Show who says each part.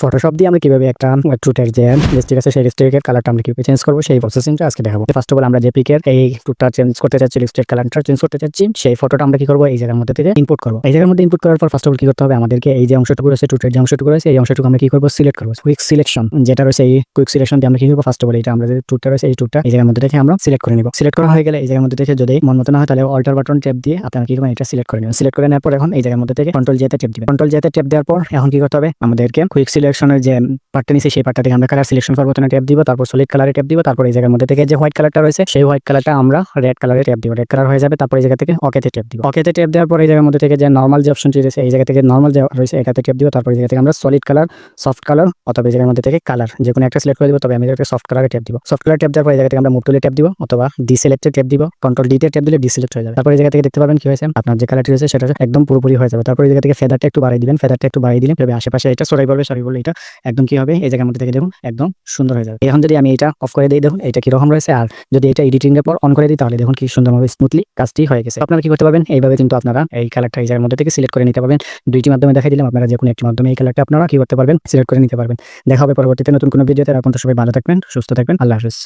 Speaker 1: Photoshop দিয়ে আমরা কিভাবে একটা টুটের যে লিপস্টিক আছে সেই লিপস্টিকের কালারটা আমরা কিভাবে চেঞ্জ করবো সেই প্রসেসিংটা আজকে দেখাবো। ফার্স্ট অফ অল আমরা যে পিকের এই টুটটা চেঞ্জ করতে চাচ্ছি, লিপস্টিক কালারটা চেঞ্জ করতে চাচ্ছি, সেই ফটোটা আমরা কি করবো এই জায়গার মধ্যে থেকে ইনপুট করবো। এই জায়গার মধ্যে ইনপুট করার পর ফার্স্ট অফ অল কি করতে হবে, আমাদেরকে এই যে অংশটুকু রয়েছে টুটের যে অংশটুকু রয়েছে এই অংশটুকু আমরা কি করবো সিলেক্ট করবো। কুইক সিলেকশন যেটা রয়েছে এই কুইক সিলেকশন দিয়ে আমরা কি করবো, ফার্স্ট অফ অল এটা আমরা যে টুটটা রয়েছে এই টুটটা এই জায়গার মধ্যে থেকে আমরা সিলেক্ট করে নিব। সিলেক্ট করা হয়ে গেলে এই জায়গার মধ্যে থেকে যদি মন মতো না হয় তাহলে অল্টার বাটন ট্যাপ দিয়ে আপনারা কি করবেন এটা সিলেক্ট করে নেবেন। সিলেক্ট করে নেওয়ার পর এখন এই জায়গার মধ্যে থেকে কন্ট্রোল জেতে ট্যাপ দিবেন। কন্ট্রোল জেতে ট্যাপ দেওয়ার পর এখন কি করতে হবে, আমাদেরকে কুইক সিলেকশনের যে পার্টটা নিচে সেই পার্টটা থেকে আমরা কালার সিলেকশন করবো, ট্যাপ দিব, তারপর সলিড কালারে ট্যাপ দিব, তারপর এই জায়গার মধ্যে থেকে যে হোয়াইট কালারটা রয়েছে সেই হোয়াইট কালারটা আমরা রেড কালারে ট্যাপ দিব। রেড কালার হয়ে যাবে, তারপর এই জায়গা থেকে ওকেতে ট্যাপ দিব। ওকেতে ট্যাপ দেওয়ার পর এই জায়গার মধ্যে থেকে যে নরমাল যে অপশনটি রয়েছে এই জায়গা থেকে নরমাল যে রয়েছে এটাতে ট্যাপ দিব, তারপর এই জায়গা থেকে আমরা সলিড কালার, সফট কালার অথবা এই জায়গার মধ্যে থেকে কালার যে কোনো একটা সিলেক্ট করে দিব। তবে আমি একটা সফট কালারে ট্যাপ দিব। সফট কালার ট্যাপ দেওয়ার পর এই জায়গা থেকে আমরা মুভ টুলে ট্যাপ দিব অথবা ডিসিলেক্টে ট্যাপ দিব। কন্ট্রোল ডি তে ট্যাপ দিলে ডিসিলেক্ট হয়ে যাবে। তারপর এই জায়গা থেকে দেখতে পাবেন কি হয়েছে, আপনার যে কালারটি রয়েছে সেটা একদম পুরোপুরি হয়ে যাবে। তারপর এই জায়গা থেকে ফেদারটা একটু বাড়িয়ে দিবেন। ফেদারটা একটু বাড়িয়ে দিলে তবে আশেপাশে এটা সরাই বলবে এটা একদম কি হবে এই জায়গার মধ্যে থেকে দেখুন একদম সুন্দর হয়ে যাবে। এখন যদি আমি এটা অফ করে দিই দেখুন এটা কিরকম রয়েছে, আর যদি এটা এডিটিং এর পর অন করে দিই তাহলে দেখুন কি সুন্দরভাবে স্মুথলি কাজটি হয়ে গেছে। আপনারা কি করতে পারবেন, এইভাবে কিন্তু আপনারা এই কালারটা এই জায়গার মধ্যে থেকে সিলেক্ট করে নিতে পারবেন। দুইটি মাধ্যমে দেখাই দিলাম, আপনারা যে কোনো একটি মাধ্যমে এই কালারটা আপনারা কি করতে পারবেন সিলেক্ট করে নিতে পারবেন। দেখা হবে পরবর্তীতে নতুন কোনো ভিডিওতে। এখন তো সবাই ভালো থাকবেন, সুস্থ থাকবেন, আল্লাহ হাফেজ।